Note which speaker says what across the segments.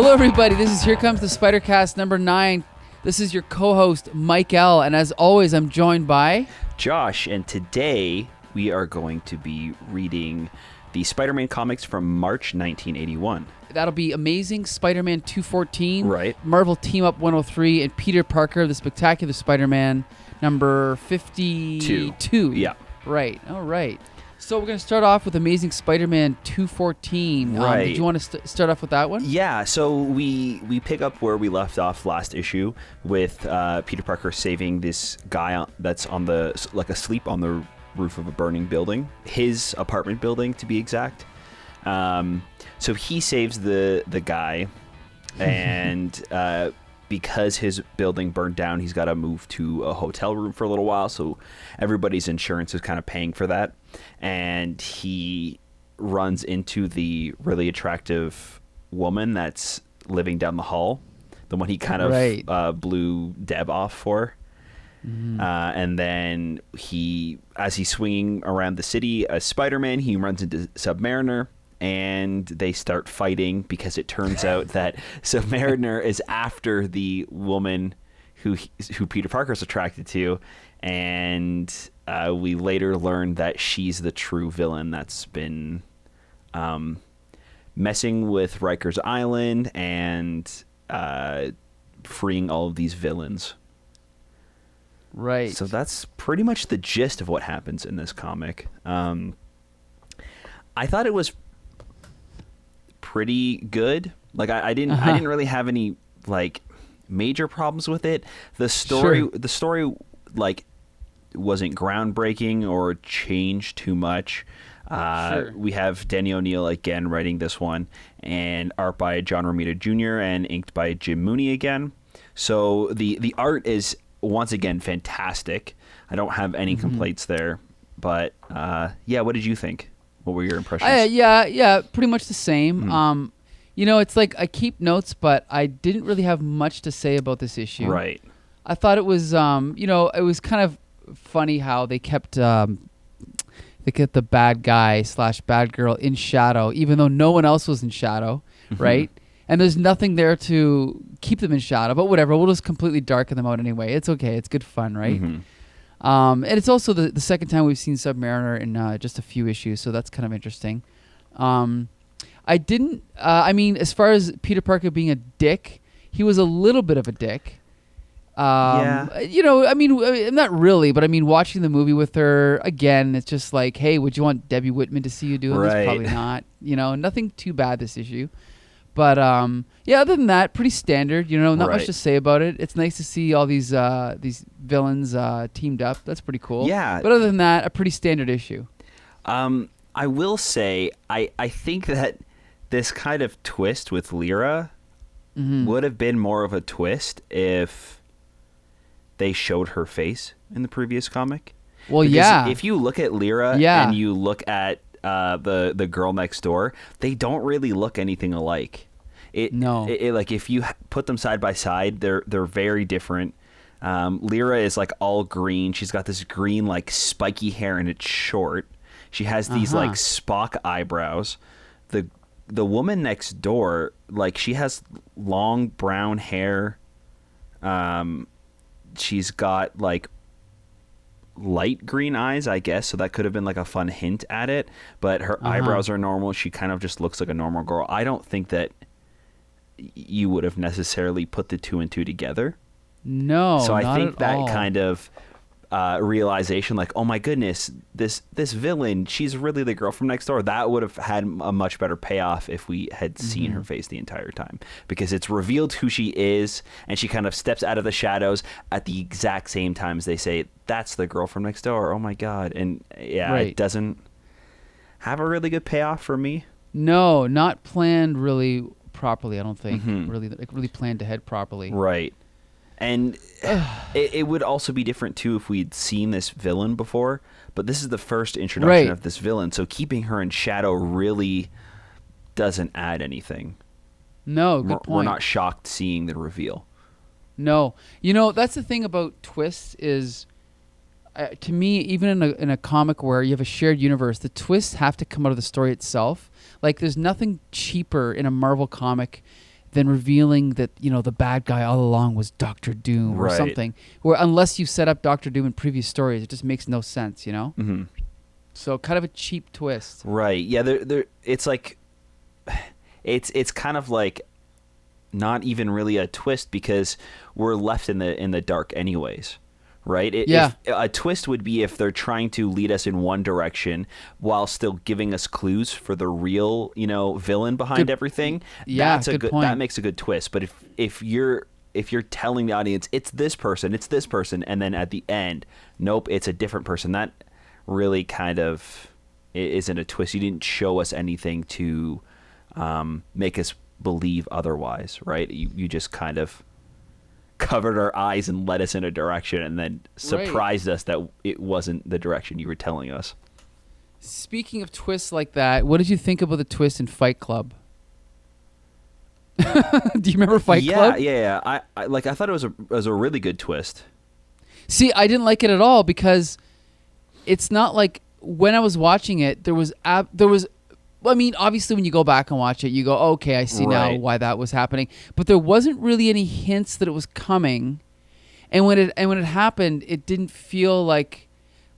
Speaker 1: Hello, everybody. This is Here Comes the Spidercast number 9. This is your co-host, Mike-EL, and as always, I'm joined by...
Speaker 2: Josh, and today we are going to be reading the Spider-Man comics from March 1981.
Speaker 1: That'll be Amazing Spider-Man 214,
Speaker 2: right?
Speaker 1: Marvel TeamUp 103, and Peter Parker, the Spectacular Spider-Man number 52.
Speaker 2: Yeah.
Speaker 1: Right. All right. So we're going to start off with Amazing Spider-Man 214.
Speaker 2: Right.
Speaker 1: Did you want to start off with that one?
Speaker 2: Yeah, so we pick up where we left off last issue with Peter Parker saving this guy that's on asleep on the roof of a burning building, his apartment building to be exact. So he saves the guy, and because his building burned down, he's got to move to a hotel room for a little while, so everybody's insurance is kind of paying for that. And he runs into the really attractive woman that's living down the hall, the one he kind of blew Deb off for. Mm-hmm. And then as he's swinging around the city as Spider-Man, he runs into Submariner, and they start fighting because it turns out that Submariner is after the woman who Peter Parker's attracted to, and we later learn that she's the true villain that's been messing with Riker's Island and freeing all of these villains.
Speaker 1: Right.
Speaker 2: So that's pretty much the gist of what happens in this comic. I thought it was pretty good. Like I didn't really have any like major problems with it. The story like wasn't groundbreaking or changed too much. We have Denny O'Neil again writing this one, and art by John Romita Jr. and inked by Jim Mooney again. So the art is once again fantastic. I don't have any complaints there. But what did you think? What were your impressions?
Speaker 1: Yeah, pretty much the same. It's like I keep notes, but I didn't really have much to say about this issue.
Speaker 2: Right.
Speaker 1: I thought it was, it was kind of funny how they kept the bad guy / bad girl in shadow, even though no one else was in shadow, right? And there's nothing there to keep them in shadow, but whatever. We'll just completely darken them out anyway. It's okay. It's good fun, right? And it's also the second time we've seen Submariner in just a few issues, so that's kind of interesting. As far as Peter Parker being a dick, he was a little bit of a dick. Not really, but watching the movie with her, again, it's just like, hey, would you want Debbie Whitman to see you doing this? Probably not. Nothing too bad this issue. But, other than that, pretty standard, not much to say about it. It's nice to see all these villains teamed up. That's pretty cool.
Speaker 2: Yeah.
Speaker 1: But other than that, a pretty standard issue.
Speaker 2: I will say, I think that this kind of twist with Lyra would have been more of a twist if they showed her face in the previous comic.
Speaker 1: Well,
Speaker 2: because if you look at Lyra and you look at the girl next door, they don't really look anything alike. Like if you put them side by side, they're very different. Lyra is like all green. She's got this green like spiky hair and it's short. She has these like Spock eyebrows. The woman next door, like she has long brown hair. She's got like light green eyes, I guess, so that could have been like a fun hint at it, but her eyebrows are normal. She kind of just looks like a normal girl. I don't think that you would have necessarily put the two and two together.
Speaker 1: No,
Speaker 2: so I
Speaker 1: not
Speaker 2: think
Speaker 1: at
Speaker 2: that
Speaker 1: all.
Speaker 2: kind of realization, like, oh my goodness, this villain, she's really the girl from next door, that would have had a much better payoff if we had seen her face the entire time, because it's revealed who she is, and she kind of steps out of the shadows at the exact same time as they say, that's the girl from next door, oh my god. And it doesn't have a really good payoff for me.
Speaker 1: No, not planned really properly, I don't think. Really planned ahead properly.
Speaker 2: Right. And it would also be different, too, if we'd seen this villain before. But this is the first introduction of this villain. So keeping her in shadow really doesn't add anything.
Speaker 1: No, good point.
Speaker 2: We're not shocked seeing the reveal.
Speaker 1: No. That's the thing about twists is, to me, even in a comic where you have a shared universe, the twists have to come out of the story itself. Like, there's nothing cheaper in a Marvel comic then revealing that, the bad guy all along was Doctor Doom or something. Where unless you set up Doctor Doom in previous stories, it just makes no sense,
Speaker 2: Mm-hmm.
Speaker 1: So kind of a cheap twist.
Speaker 2: Right. Yeah, it's like it's kind of like not even really a twist because we're left in the dark anyways. Right? If a twist would be if they're trying to lead us in one direction while still giving us clues for the real, villain behind everything.
Speaker 1: Yeah,
Speaker 2: that's a good
Speaker 1: point.
Speaker 2: That makes a good twist. But if you're telling the audience it's this person, and then at the end, nope, it's a different person, that really kind of isn't a twist. You didn't show us anything to make us believe otherwise, right? You just kind of covered our eyes and led us in a direction and then surprised us that it wasn't the direction you were telling us.
Speaker 1: Speaking of twists like that, what did you think about the twist in Fight Club? Do you remember Fight Club?
Speaker 2: Yeah. I thought it was a really good twist.
Speaker 1: See, I didn't like it at all because it's not like when I was watching it, I mean, obviously when you go back and watch it, you go, okay, I see now why that was happening. But there wasn't really any hints that it was coming. And when it happened, it didn't feel like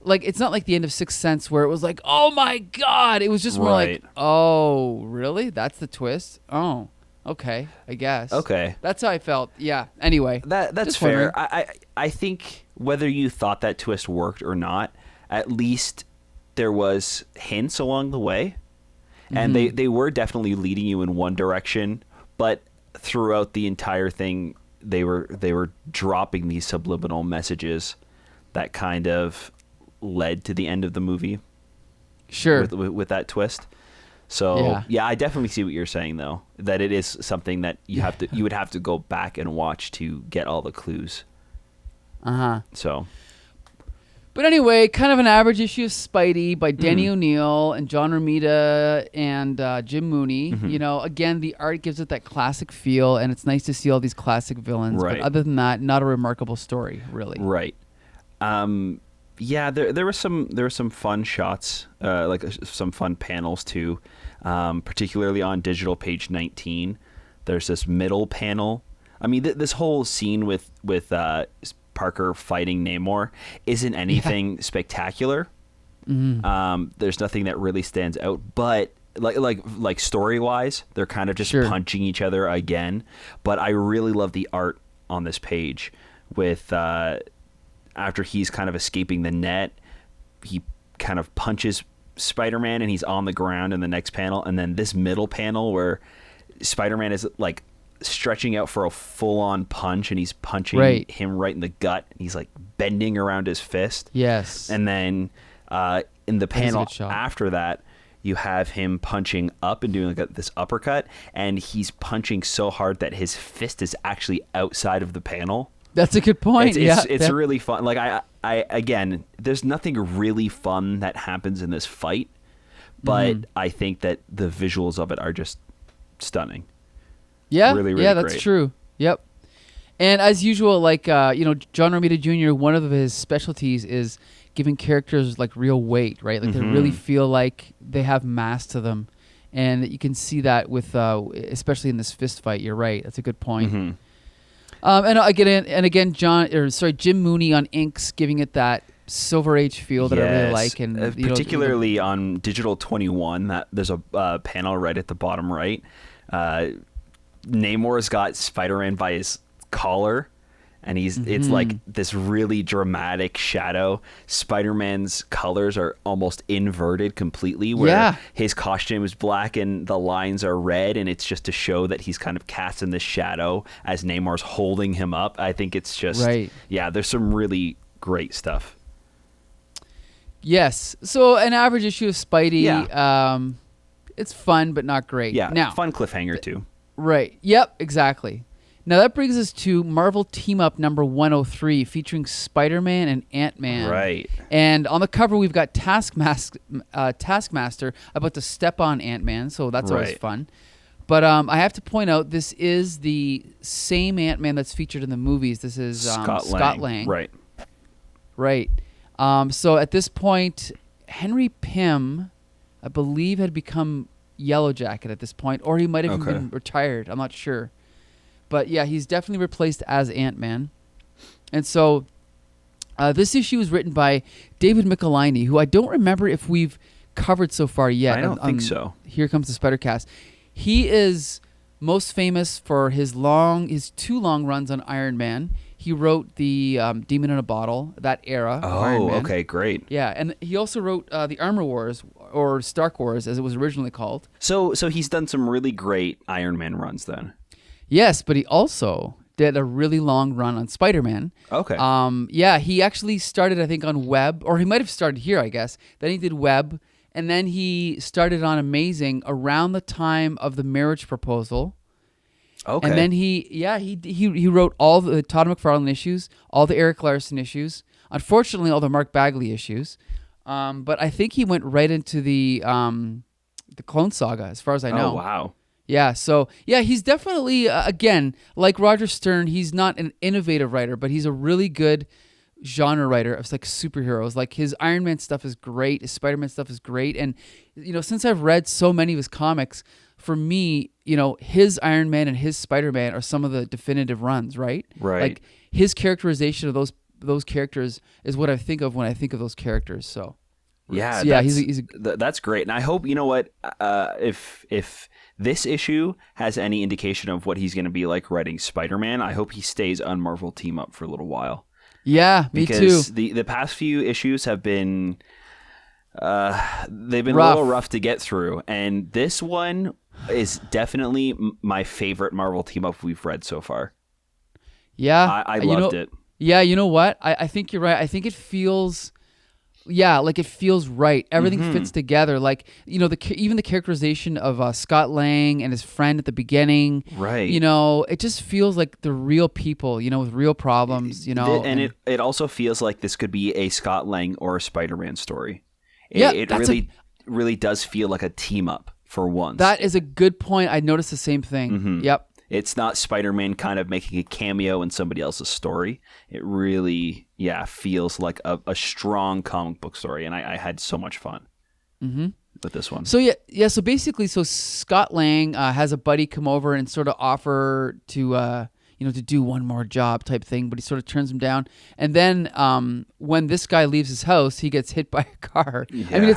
Speaker 1: it's not like the end of Sixth Sense where it was like, oh my God. It was just more like, oh, really? That's the twist? Oh, okay, I guess.
Speaker 2: Okay.
Speaker 1: That's how I felt. Yeah. Anyway.
Speaker 2: That's fair. I think whether you thought that twist worked or not, at least there was hints along the way. And they were definitely leading you in one direction, but throughout the entire thing, they were dropping these subliminal messages that kind of led to the end of the movie.
Speaker 1: Sure.
Speaker 2: With that twist. So yeah, I definitely see what you're saying though, that it is something that you would have to go back and watch to get all the clues. So.
Speaker 1: But anyway, kind of an average issue of Spidey by Denny O'Neil and John Romita and Jim Mooney. Again, the art gives it that classic feel, and it's nice to see all these classic villains.
Speaker 2: Right.
Speaker 1: But other than that, not a remarkable story, really.
Speaker 2: Right. Yeah, there were some fun shots, some fun panels too, particularly on digital page 19. There's this middle panel. I mean, this whole scene with Parker fighting Namor isn't anything spectacular. There's nothing that really stands out, but like story wise, they're kind of just punching each other again. But I really love the art on this page with after he's kind of escaping the net, he kind of punches Spider-Man and he's on the ground in the next panel, and then this middle panel where Spider-Man is like stretching out for a full-on punch and he's punching him right in the gut. He's like bending around his fist.
Speaker 1: Yes.
Speaker 2: And then in the panel after that, you have him punching up and doing like this uppercut, and he's punching so hard that his fist is actually outside of the panel.
Speaker 1: That's a good point.
Speaker 2: It's really fun. Like I again, there's nothing really fun that happens in this fight, but I think that the visuals of it are just stunning.
Speaker 1: Yeah,
Speaker 2: really, really
Speaker 1: that's
Speaker 2: great.
Speaker 1: true. Yep. And as usual, like John Romita Jr., one of his specialties is giving characters like real weight, right? Like they really feel like they have mass to them, and you can see that with especially in this fist fight. You're right. That's a good point. And again, Jim Mooney on inks, giving it that Silver Age feel that I really like, and
Speaker 2: particularly on Digital 21, that there's a panel right at the bottom right. Namor's got Spider-Man by his collar, and it's like this really dramatic shadow. Spider-Man's colors are almost inverted completely, where his costume is black and the lines are red, and it's just to show that he's kind of cast in this shadow as Namor's holding him up. I think it's just there's some really great stuff.
Speaker 1: Yes. So an average issue of Spidey, it's fun but not great.
Speaker 2: Yeah,
Speaker 1: now,
Speaker 2: fun cliffhanger too.
Speaker 1: Right. Yep, exactly. Now that brings us to Marvel Team-Up number 103, featuring Spider-Man and Ant-Man.
Speaker 2: Right.
Speaker 1: And on the cover, we've got Taskmaster about to step on Ant-Man, so that's always fun. But I have to point out, this is the same Ant-Man that's featured in the movies. This is Scott Lang.
Speaker 2: Right.
Speaker 1: Right. So at this point, Henry Pym, I believe, had become Yellow Jacket at this point, or he might have even been retired. I'm not sure. But yeah, he's definitely replaced as Ant-Man. And so this issue was written by David Michelinie, who I don't remember if we've covered so far yet.
Speaker 2: I don't think so.
Speaker 1: Here Comes the Spider-Cast. He is most famous for his 2 long runs on Iron Man. He wrote the Demon in a Bottle, that era of Iron Man.
Speaker 2: Okay, great.
Speaker 1: Yeah, and he also wrote the Armor Wars, or Stark Wars, as it was originally called.
Speaker 2: So he's done some really great Iron Man runs then.
Speaker 1: Yes, but he also did a really long run on Spider-Man.
Speaker 2: Okay.
Speaker 1: Yeah, he actually started, I think, on Web, or he might have started here, I guess. Then he did Web, and then he started on Amazing around the time of the Marriage Proposal.
Speaker 2: Okay.
Speaker 1: And then he wrote all the Todd McFarlane issues, all the Eric Larson issues, unfortunately all the Mark Bagley issues. But I think he went right into the Clone Saga, as far as I know.
Speaker 2: Oh, wow.
Speaker 1: Yeah, so yeah, he's definitely again, like Roger Stern, he's not an innovative writer, but he's a really good genre writer of like superheroes. Like his Iron Man stuff is great, his Spider-Man stuff is great, and since I've read so many of his comics, for me, his Iron Man and his Spider-Man are some of the definitive runs, right?
Speaker 2: Right.
Speaker 1: Like his characterization of those characters is what I think of when I think of those characters. So
Speaker 2: yeah, that's great, and I hope if this issue has any indication of what he's going to be like writing Spider-Man, I hope he stays on Marvel TeamUp for a little while.
Speaker 1: Yeah, me too.
Speaker 2: Because the past few issues have been they've been
Speaker 1: rough.
Speaker 2: A little rough to get through, and this one is definitely my favorite Marvel team-up we've read so far.
Speaker 1: Yeah.
Speaker 2: I loved it.
Speaker 1: Yeah, you know what? I think you're right. I think it feels... Yeah, like it feels right. Everything fits together. Like, even the characterization of Scott Lang and his friend at the beginning.
Speaker 2: Right.
Speaker 1: It just feels like the real people, with real problems,
Speaker 2: And it also feels like this could be a Scott Lang or a Spider-Man story. It really does feel like a team-up for once.
Speaker 1: That is a good point. I noticed the same thing.
Speaker 2: Mm-hmm.
Speaker 1: Yep.
Speaker 2: It's not Spider-Man kind of making a cameo in somebody else's story. It really, feels like a strong comic book story, and I had so much fun with this one.
Speaker 1: So so basically, Scott Lang has a buddy come over and sort of offer to to do one more job type thing, but he sort of turns him down. And then when this guy leaves his house, he gets hit by a car.
Speaker 2: Yeah.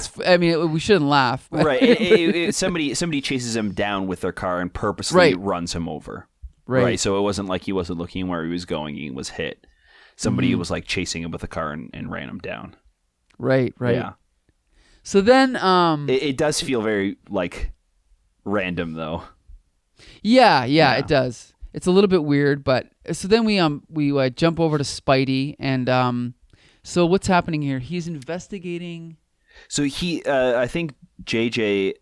Speaker 1: We shouldn't laugh.
Speaker 2: Right. Somebody chases him down with their car and purposely runs him over. Right. So it wasn't like he wasn't looking where he was going. He was hit. Somebody was like chasing him with a car and ran him down.
Speaker 1: Right.
Speaker 2: Yeah.
Speaker 1: So then...
Speaker 2: It does feel very like random though.
Speaker 1: Yeah, it does. It's a little bit weird, but so then we jump over to Spidey, and so what's happening here? He's investigating.
Speaker 2: So I think JJJ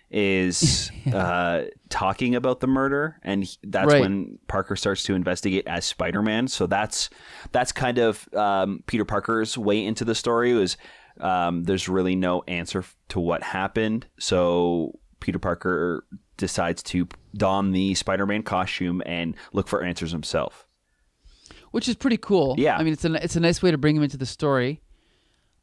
Speaker 2: is talking about the murder, and that's when Parker starts to investigate as Spider-Man. So that's kind of Peter Parker's way into the story. Was there's really no answer to what happened, so Peter Parker decides to don the Spider-Man costume and look for answers himself,
Speaker 1: which is pretty cool.
Speaker 2: Yeah,
Speaker 1: I mean it's a nice way to bring him into the story.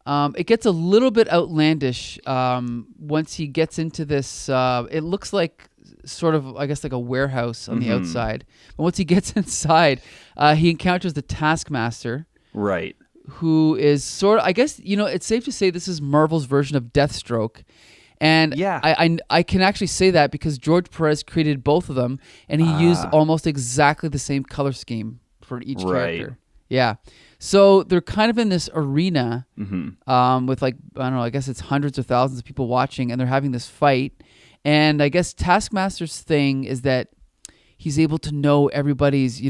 Speaker 1: It gets a little bit outlandish once he gets into this. It looks like sort of, I guess, like a warehouse on the outside. But once he gets inside, he encounters the Taskmaster,
Speaker 2: right?
Speaker 1: Who is sort of, I guess, it's safe to say this is Marvel's version of Deathstroke. And I can actually say that because George Perez created both of them, and he used almost exactly the same color scheme for each character. Yeah. So they're kind of in this arena with like, I don't know, I guess it's hundreds of thousands of people watching, and they're having this fight. And I guess Taskmaster's thing is that he's able to know everybody's,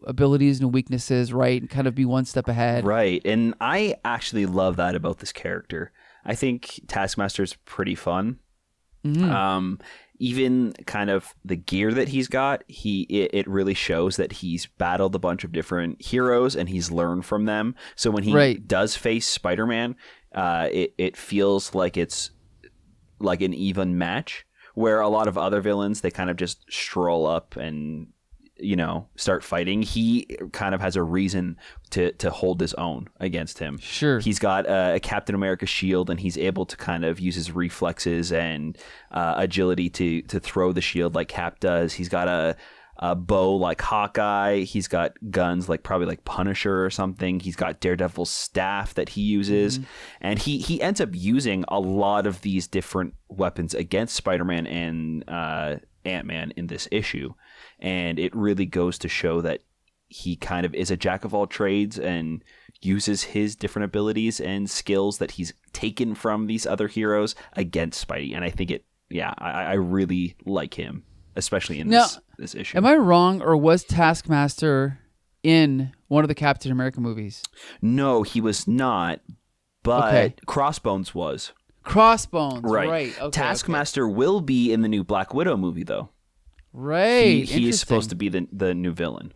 Speaker 1: abilities and weaknesses, right? And kind of be one step ahead.
Speaker 2: Right. And I actually love that about this character. I think Taskmaster's pretty fun. Even kind of the gear that he's got, it really shows that he's battled a bunch of different heroes and he's learned from them. So when he does face Spider-Man, it feels like it's like an even match, where a lot of other villains, they kind of just stroll up and start fighting, he kind of has a reason to hold his own against him.
Speaker 1: Sure.
Speaker 2: He's got a Captain America shield, and he's able to kind of use his reflexes and agility to throw the shield like Cap does. He's got a bow like Hawkeye. He's got guns probably like Punisher or something. He's got Daredevil's staff that he uses. And he ends up using a lot of these different weapons against Spider-Man and Ant-Man in this issue. And it really goes to show that he kind of is a jack of all trades and uses his different abilities and skills that he's taken from these other heroes against Spidey. And I think I really like him, especially in this issue.
Speaker 1: Am I wrong, or was Taskmaster in one of the Captain America movies?
Speaker 2: No, he was not, but Crossbones was.
Speaker 1: Crossbones, right. Okay,
Speaker 2: Taskmaster will be in the new Black Widow movie, though.
Speaker 1: Right.
Speaker 2: He is supposed to be the new villain.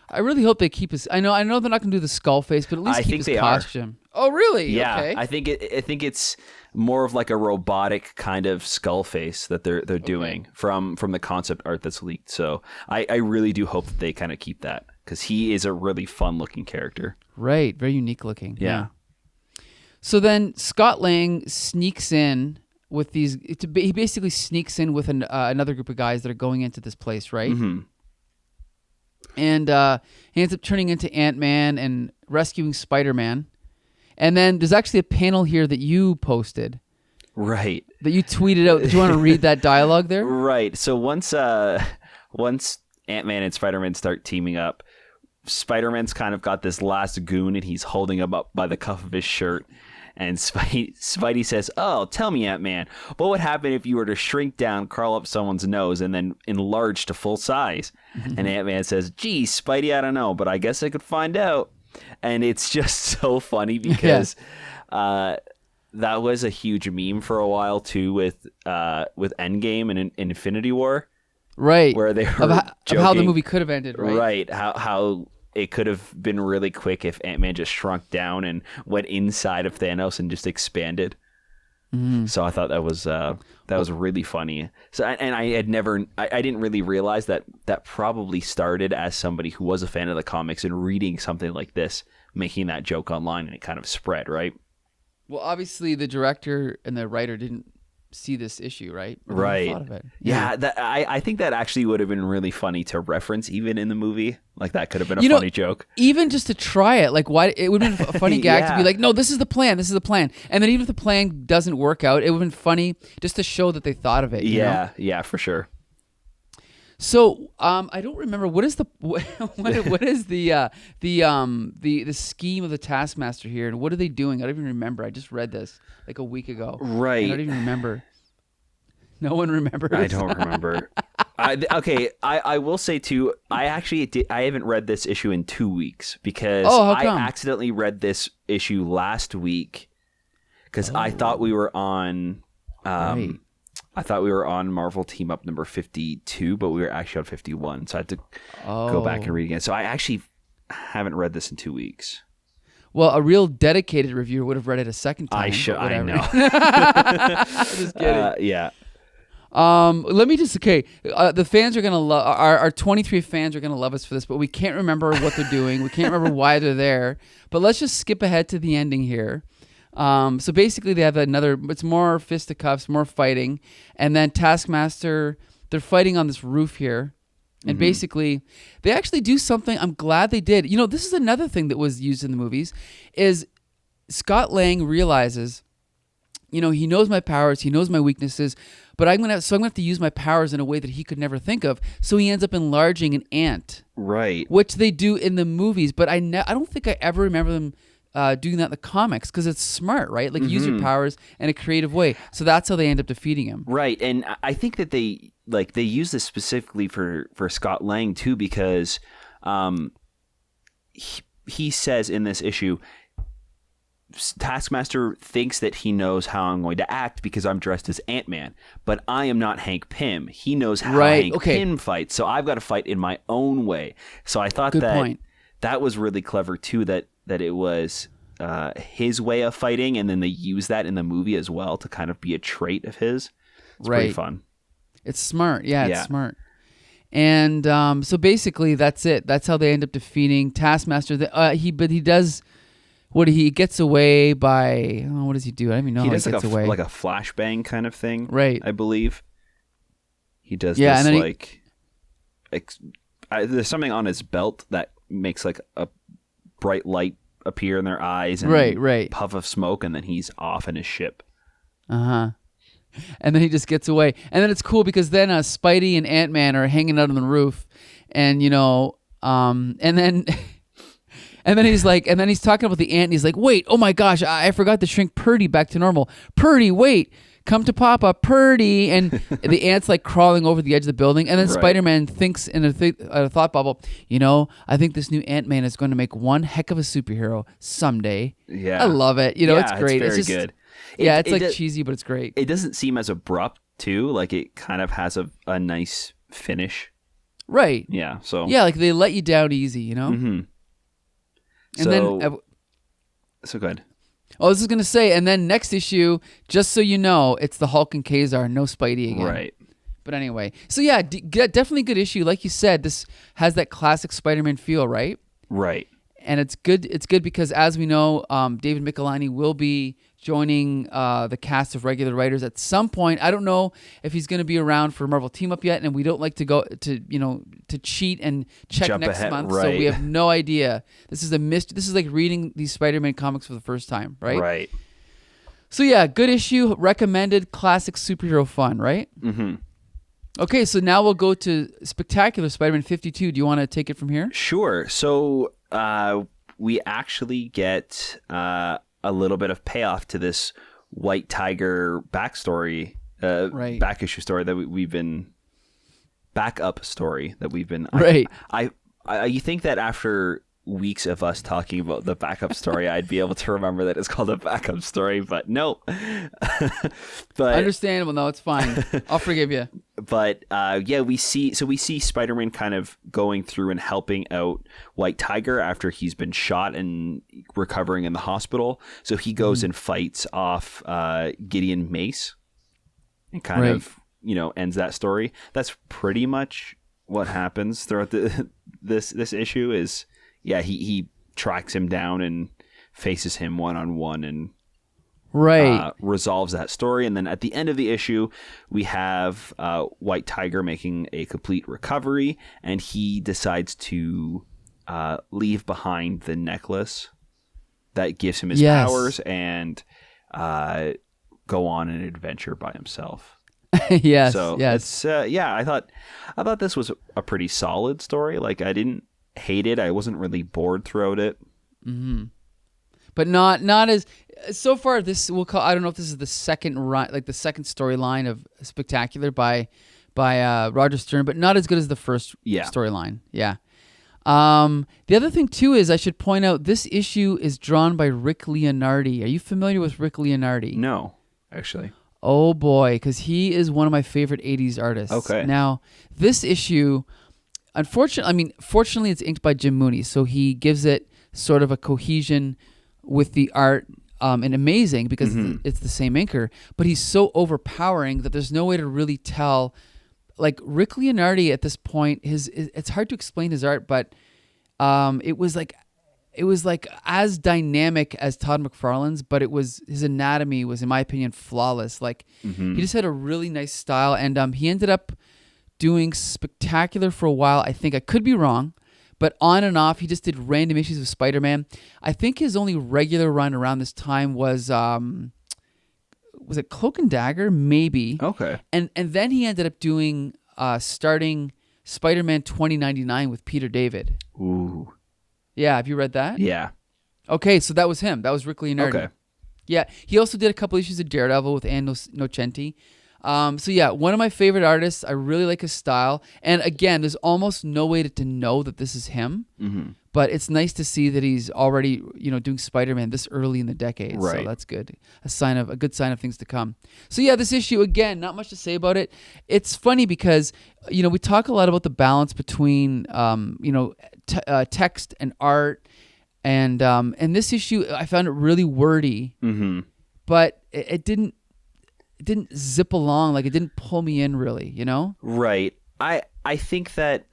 Speaker 1: I really hope they keep his. I know they're not going to do the skull face, but at least keep his costume. Oh, really?
Speaker 2: Yeah.
Speaker 1: Okay.
Speaker 2: I think it's more of like a robotic kind of skull face that they're doing from the concept art that's leaked. So I really do hope that they kind of keep that, because he is a really fun looking character.
Speaker 1: Right. Very unique looking.
Speaker 2: Yeah.
Speaker 1: So then Scott Lang sneaks in with these. He basically sneaks in with another group of guys that are going into this place, right?
Speaker 2: Mm-hmm.
Speaker 1: And he ends up turning into Ant-Man and rescuing Spider-Man. And then there's actually a panel here that you posted.
Speaker 2: Right.
Speaker 1: That you tweeted out. Do you want to read that dialogue there?
Speaker 2: Right. So once Ant-Man and Spider-Man start teaming up, Spider-Man's kind of got this last goon, and he's holding him up by the cuff of his shirt. And Spidey says, "Oh, tell me, Ant-Man, what would happen if you were to shrink down, crawl up someone's nose, and then enlarge to full size?" And Ant-Man says, "Gee, Spidey, I don't know, but I guess I could find out." And it's just so funny because that was a huge meme for a while too, with Endgame and Infinity War,
Speaker 1: right?
Speaker 2: Where they were
Speaker 1: of how the movie could have ended, right?
Speaker 2: Right. How it could have been really quick if Ant-Man just shrunk down and went inside of Thanos and just expanded. So I thought that was really funny. So I didn't really realize that probably started as somebody who was a fan of the comics and reading something like this, making that joke online, and it kind of spread, right?
Speaker 1: Well, obviously the director and the writer didn't see this issue, right?
Speaker 2: Right.
Speaker 1: Thought of it.
Speaker 2: Yeah, I think that actually would have been really funny to reference even in the movie. Like that could have been a funny joke.
Speaker 1: Even just to try it, like why it would have been a funny gag to be like, no, this is the plan. And then even if the plan doesn't work out, it would have been funny just to show that they thought of it.
Speaker 2: Yeah, for sure.
Speaker 1: So I don't remember what is the scheme of the Taskmaster here, and what are they doing? I don't even remember. I just read this like a week ago.
Speaker 2: Right.
Speaker 1: I don't even remember. No one remembers.
Speaker 2: I don't remember. I will say too, I haven't read this issue in 2 weeks because I accidentally read this issue last week because I thought we were on I thought we were on Marvel Team Up number 52, but we were actually on 51. So I had to go back and read again. So I actually haven't read this in 2 weeks.
Speaker 1: Well, a real dedicated reviewer would have read it a second time.
Speaker 2: I know.
Speaker 1: Just kidding.
Speaker 2: Yeah.
Speaker 1: Let me just the fans are gonna love our 23 fans are gonna love us for this, but we can't remember what they're doing. We can't remember why they're there. But let's just skip ahead to the ending here. So basically, they have it's more fisticuffs, more fighting, and then Taskmaster. They're fighting on this roof here, and basically, they actually do something. I'm glad they did. This is another thing that was used in the movies, is Scott Lang realizes. He knows my powers, he knows my weaknesses, but I'm gonna have to use my powers in a way that he could never think of. So he ends up enlarging an ant,
Speaker 2: right?
Speaker 1: Which they do in the movies, but I don't think I ever remember them doing that in the comics because it's smart, right? Like use your powers in a creative way. So that's how they end up defeating him,
Speaker 2: right? And I think that they use this specifically for Scott Lang too, because he says in this issue, Taskmaster thinks that he knows how I'm going to act because I'm dressed as Ant-Man, but I am not Hank Pym. He knows how Hank Pym fights, so I've got to fight in my own way. So I thought that was really clever too, that it was his way of fighting, and then they use that in the movie as well to kind of be a trait of his. It's pretty fun.
Speaker 1: It's smart. Yeah, it's smart. And so basically, that's it. That's how they end up defeating Taskmaster. He does. He gets away by. What does he do? I don't even know. He does gets away.
Speaker 2: Like a flashbang kind of thing,
Speaker 1: right?
Speaker 2: I believe. He does this
Speaker 1: and
Speaker 2: then there's something on his belt that makes like a bright light appear in their eyes, and
Speaker 1: right,
Speaker 2: puff of smoke, and then he's off in his ship.
Speaker 1: And then he just gets away, and then it's cool because then Spidey and Ant-Man are hanging out on the roof, and and then and then he's talking about the ant, and he's like, wait, oh my gosh, I forgot to shrink Purdy back to normal. Purdy, wait, come to Papa, Purdy. And the ant's like crawling over the edge of the building. And then Spider-Man thinks in a thought bubble, I think this new Ant-Man is going to make one heck of a superhero someday.
Speaker 2: Yeah.
Speaker 1: I love it. It's great.
Speaker 2: It's very good.
Speaker 1: It's cheesy, but it's great.
Speaker 2: It doesn't seem as abrupt, too. Like, it kind of has a nice finish.
Speaker 1: Right.
Speaker 2: Yeah. So.
Speaker 1: Yeah, like they let you down easy,
Speaker 2: Mm-hmm.
Speaker 1: And then.
Speaker 2: So good.
Speaker 1: I was just going to say, and then next issue, just so you know, it's the Hulk and Kazar, no Spidey again.
Speaker 2: Right.
Speaker 1: But anyway. So yeah, definitely a good issue. Like you said, this has that classic Spider-Man feel, right?
Speaker 2: Right.
Speaker 1: And it's good. It's good because, as we know, David Michelinie will be joining the cast of regular writers at some point. I don't know if he's going to be around for Marvel TeamUp yet, and we don't like to go to cheat and check
Speaker 2: jump
Speaker 1: next
Speaker 2: ahead,
Speaker 1: month,
Speaker 2: right.
Speaker 1: so we have no idea. This is a mystery. This is like reading these Spider-Man comics for the first time, right?
Speaker 2: Right.
Speaker 1: So yeah, good issue, recommended, classic superhero fun, right?
Speaker 2: Mm-hmm.
Speaker 1: Okay, so now we'll go to Spectacular Spider-Man 52. Do you want to take it from here?
Speaker 2: Sure. So we actually get a little bit of payoff to this White Tiger backstory, back issue story that we've been backup story that we've been.
Speaker 1: Right.
Speaker 2: You think that after weeks of us talking about the backup story, I'd be able to remember that it's called a backup story, but no. But
Speaker 1: understandable. No, it's fine. I'll forgive you.
Speaker 2: But we see Spider-Man kind of going through and helping out White Tiger after he's been shot and recovering in the hospital. So he goes and fights off Gideon Mace and kind of ends that story. That's pretty much what happens throughout this issue. Is he tracks him down and faces him one-on-one and resolves that story. And then at the end of the issue, we have White Tiger making a complete recovery, and he decides to leave behind the necklace that gives him his powers and go on an adventure by himself.
Speaker 1: Yes.
Speaker 2: So it's I thought this was a pretty solid story. Like, I didn't hate it. I wasn't really bored throughout it.
Speaker 1: Mm-hmm. But not as so far. This we'll call. I don't know if this is the second run, like the second storyline of Spectacular by Roger Stern, but not as good as the first storyline. Yeah. The other thing too is I should point out this issue is drawn by Rick Leonardi. Are you familiar with Rick Leonardi?
Speaker 2: No, actually.
Speaker 1: Oh boy, because he is one of my favorite '80s artists.
Speaker 2: Okay.
Speaker 1: Now this issue, fortunately, it's inked by Jim Mooney, so he gives it sort of a cohesion with the art, and amazing because it's the same inker. But he's so overpowering that there's no way to really tell. Like Rick Leonardi at this point, it's hard to explain his art, but it was like as dynamic as Todd McFarlane's, but his anatomy was, in my opinion, flawless. Like he just had a really nice style, and he ended up doing Spectacular for a while. I think I could be wrong, but on and off, he just did random issues of Spider-Man. I think his only regular run around this time was it Cloak and Dagger? Maybe.
Speaker 2: Okay.
Speaker 1: And then he ended up doing starting Spider-Man 2099 with Peter David.
Speaker 2: Ooh.
Speaker 1: Yeah, have you read that?
Speaker 2: Yeah.
Speaker 1: Okay, so that was him. That was Rick Leonardi.
Speaker 2: Okay.
Speaker 1: Yeah, he also did a couple issues of Daredevil with Ann Nocenti. So yeah, one of my favorite artists. I really like his style. And again, there's almost no way to know that this is him. Mm-hmm. But it's nice to see that he's already, doing Spider-Man this early in the decade.
Speaker 2: Right.
Speaker 1: So that's good. A good sign of things to come. So yeah, this issue, again, not much to say about it. It's funny because, we talk a lot about the balance between, text and art. And this issue, I found it really wordy. Mm-hmm. But it didn't zip along. Like, it didn't pull me in really,
Speaker 2: Right. I I think that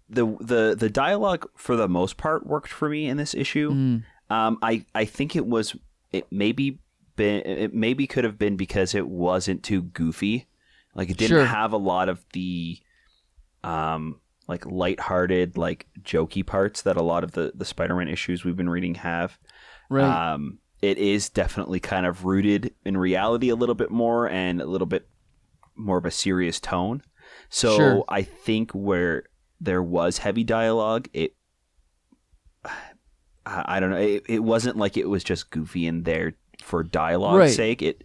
Speaker 2: the dialogue for the most part worked for me in this issue. I think it maybe could have been because it wasn't too goofy. Like it didn't have a lot of the like lighthearted, like jokey parts that a lot of the Spider-Man issues we've been reading have.
Speaker 1: Right.
Speaker 2: It is definitely kind of rooted in reality a little bit more and a little bit more of a serious tone. So I think where there was heavy dialogue, I don't know, it wasn't like it was just goofy in there for dialogue's sake.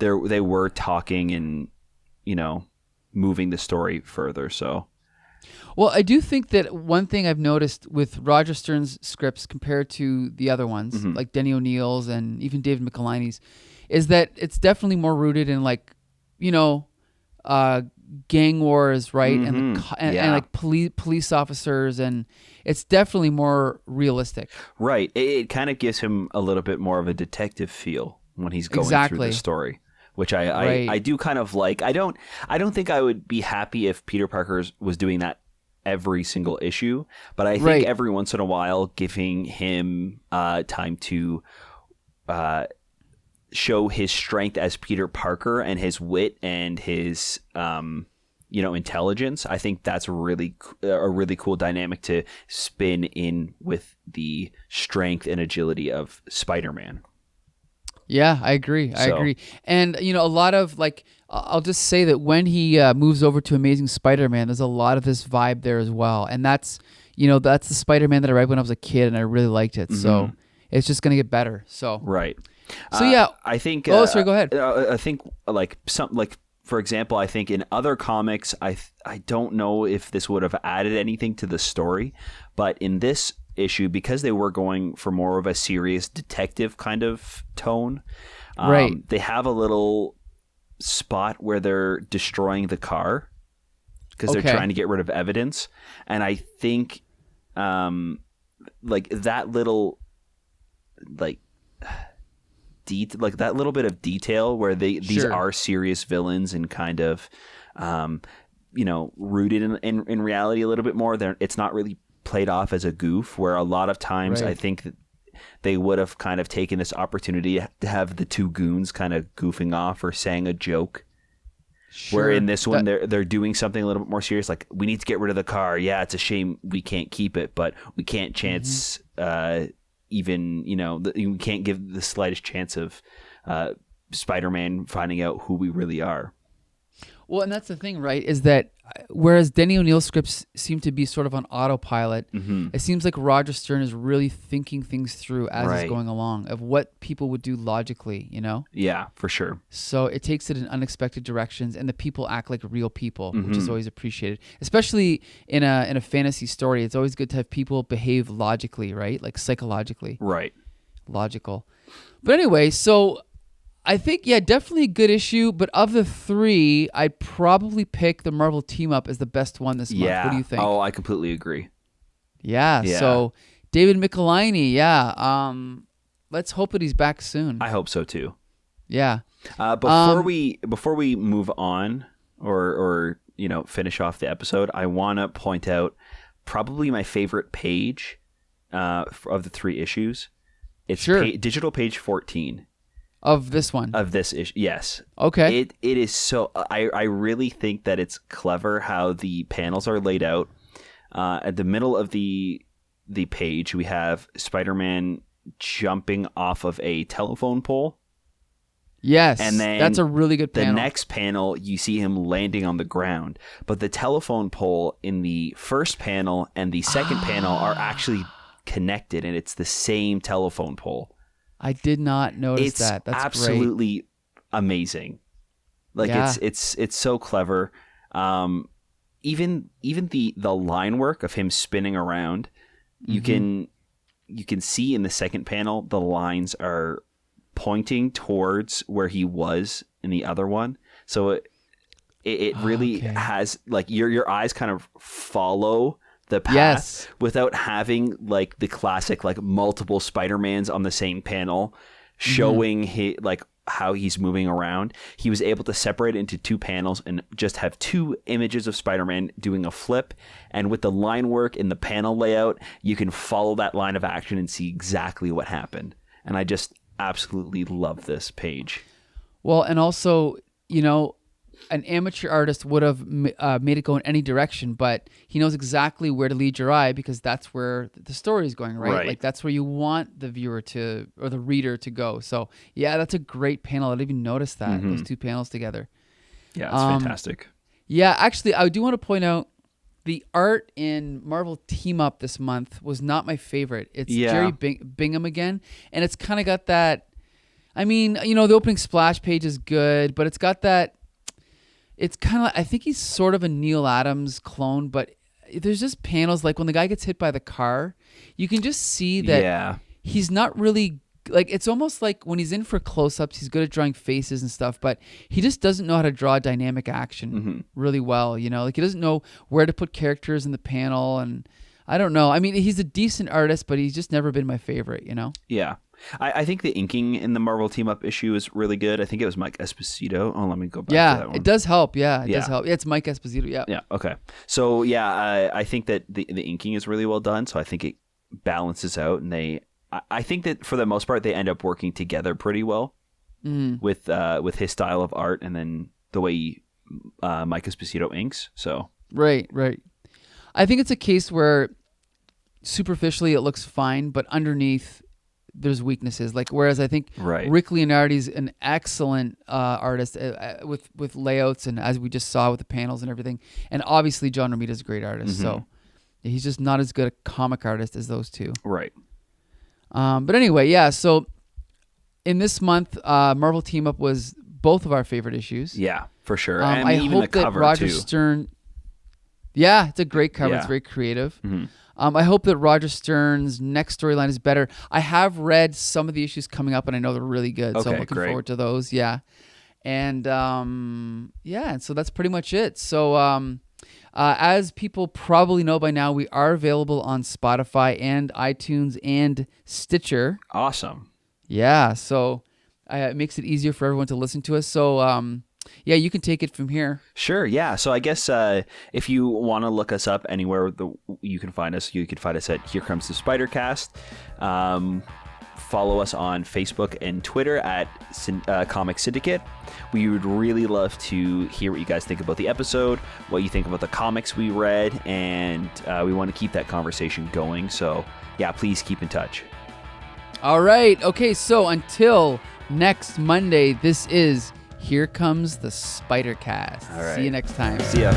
Speaker 2: They were talking and, you know, moving the story further. So,
Speaker 1: well, I do think that one thing I've noticed with Roger Stern's scripts compared to the other ones, like Denny O'Neill's and even David Michelinie's, is that it's definitely more rooted in, like, you know, gang wars, right? And like police officers, and it's definitely more realistic.
Speaker 2: Right. It kind of gives him a little bit more of a detective feel when he's going through the story, which I do kind of like. I don't think I would be happy if Peter Parker was doing that every single issue, but I think every once in a while giving him time to show his strength as Peter Parker and his wit and his you know, intelligence. I think that's a really cool dynamic to spin in with the strength and agility of Spider-Man.
Speaker 1: Yeah, I agree. I agree. And, you know, a lot of, like, I'll just say that when he moves over to Amazing Spider-Man, there's a lot of this vibe there as well. And that's, you know, that's the Spider-Man that I read when I was a kid, and I really liked it. So it's just going to get better. So
Speaker 2: right.
Speaker 1: So yeah,
Speaker 2: I think.
Speaker 1: Sorry. Go ahead.
Speaker 2: I think for example, I think in other comics, I don't know if this would have added anything to the story, but in this issue, because they were going for more of a serious detective kind of tone, they have a little spot where they're destroying the car because they're trying to get rid of evidence, and I think like that little that little bit of detail where these are serious villains and kind of you know, rooted in reality a little bit more. It's not really played off as a goof, where a lot of times I think that they would have kind of taken this opportunity to have the two goons kind of goofing off or saying a joke. Where in this one they're doing something a little bit more serious, like, we need to get rid of the car. Yeah, it's a shame we can't keep it, but we can't chance even, you know, we can't give the slightest chance of Spider-Man finding out who we really are.
Speaker 1: Well, and that's the thing, right, is that whereas Denny O'Neill's scripts seem to be sort of on autopilot, it seems like Roger Stern is really thinking things through as he's going along of what people would do logically, you know?
Speaker 2: Yeah, for sure.
Speaker 1: So it takes it in unexpected directions, and the people act like real people, which is always appreciated. Especially in a fantasy story, it's always good to have people behave logically, right? Like psychologically.
Speaker 2: Right.
Speaker 1: Logical. But anyway, so I think, definitely a good issue, but of the three, I'd probably pick the Marvel TeamUp as the best one this month. What do you think?
Speaker 2: Oh, I completely agree.
Speaker 1: Yeah. So David Michelinie, let's hope that he's back soon.
Speaker 2: I hope so too.
Speaker 1: Yeah.
Speaker 2: Before we move on or you know, finish off the episode, I want to point out probably my favorite page of the three issues. It's digital page 14.
Speaker 1: Of this one?
Speaker 2: Of this issue, yes.
Speaker 1: Okay.
Speaker 2: It is so... I really think that it's clever how the panels are laid out. At the middle of the page, we have Spider-Man jumping off of a telephone pole.
Speaker 1: Yes,
Speaker 2: and then
Speaker 1: that's a really good panel.
Speaker 2: The next panel, you see him landing on the ground. But the telephone pole in the first panel and the second panel are actually connected, and it's the same telephone pole.
Speaker 1: I did not notice that. That's
Speaker 2: absolutely
Speaker 1: great.
Speaker 2: Amazing. Like it's so clever. Even the line work of him spinning around, you can see in the second panel the lines are pointing towards where he was in the other one. So it really has, like, your eyes kind of follow the path without having like the classic like multiple Spider-Mans on the same panel showing his, like how he's moving around, he was able to separate it into 2 panels and just have 2 images of Spider-Man doing a flip. And with the line work in the panel layout, you can follow that line of action and see exactly what happened. And I just absolutely love this page.
Speaker 1: Well, and also, you know, an amateur artist would have made it go in any direction, but he knows exactly where to lead your eye because that's where the story is going, right? Like that's where you want the viewer to, or the reader to go. So yeah, that's a great panel. I didn't even notice that, those 2 panels together.
Speaker 2: Yeah, it's fantastic.
Speaker 1: Yeah, actually, I do want to point out the art in Marvel Team Up this month was not my favorite. It's Jerry Bingham again, and it's kind of got that, I mean, you know, the opening splash page is good, but it's got that, it's kind of, I think he's sort of a Neil Adams clone, but there's just panels like when the guy gets hit by the car, you can just see that he's not really, like, it's almost like when he's in for close-ups, he's good at drawing faces and stuff, but he just doesn't know how to draw dynamic action really well, you know? Like, he doesn't know where to put characters in the panel, and I don't know. I mean, he's a decent artist, but he's just never been my favorite, you know?
Speaker 2: Yeah. I think the inking in the Marvel Team Up issue is really good. I think it was Mike Esposito. Oh, let me go back to that one.
Speaker 1: It does help. Yeah, it does help. Yeah, it's Mike Esposito. Yeah.
Speaker 2: Yeah, okay. So, yeah, I think that the inking is really well done, so I think it balances out, and I think that for the most part, they end up working together pretty well with his style of art and then the way Mike Esposito inks. So
Speaker 1: Right. I think it's a case where superficially it looks fine, but underneath there's weaknesses. Like, whereas I think Rick Leonardi's an excellent artist with layouts, and as we just saw with the panels and everything. And obviously John Romita's a great artist, so he's just not as good a comic artist as those 2.
Speaker 2: Right.
Speaker 1: But anyway, yeah. So in this month, Marvel Team Up was both of our favorite issues.
Speaker 2: Yeah, for sure.
Speaker 1: And I
Speaker 2: even
Speaker 1: hope
Speaker 2: the
Speaker 1: that
Speaker 2: cover
Speaker 1: Roger
Speaker 2: too.
Speaker 1: Stern. Yeah, it's a great cover.
Speaker 2: Yeah.
Speaker 1: It's very creative. I hope that Roger Stern's next storyline is better. I have read some of the issues coming up, and I know they're really good. So I'm looking forward to those. Yeah. And and so that's pretty much it. So as people probably know by now, we are available on Spotify and iTunes and Stitcher.
Speaker 2: Awesome.
Speaker 1: Yeah. So it makes it easier for everyone to listen to us. So yeah, you can take it from here.
Speaker 2: Sure, yeah. So I guess if you want to look us up anywhere, you can find us. You can find us at Here Comes the Spidercast. Follow us on Facebook and Twitter at Comic Syndicate. We would really love to hear what you guys think about the episode, what you think about the comics we read, and we want to keep that conversation going. So yeah, please keep in touch.
Speaker 1: All right. Okay, so until next Monday, this is Here Comes the Spidercast.
Speaker 2: All right.
Speaker 1: See you next time.
Speaker 2: See ya.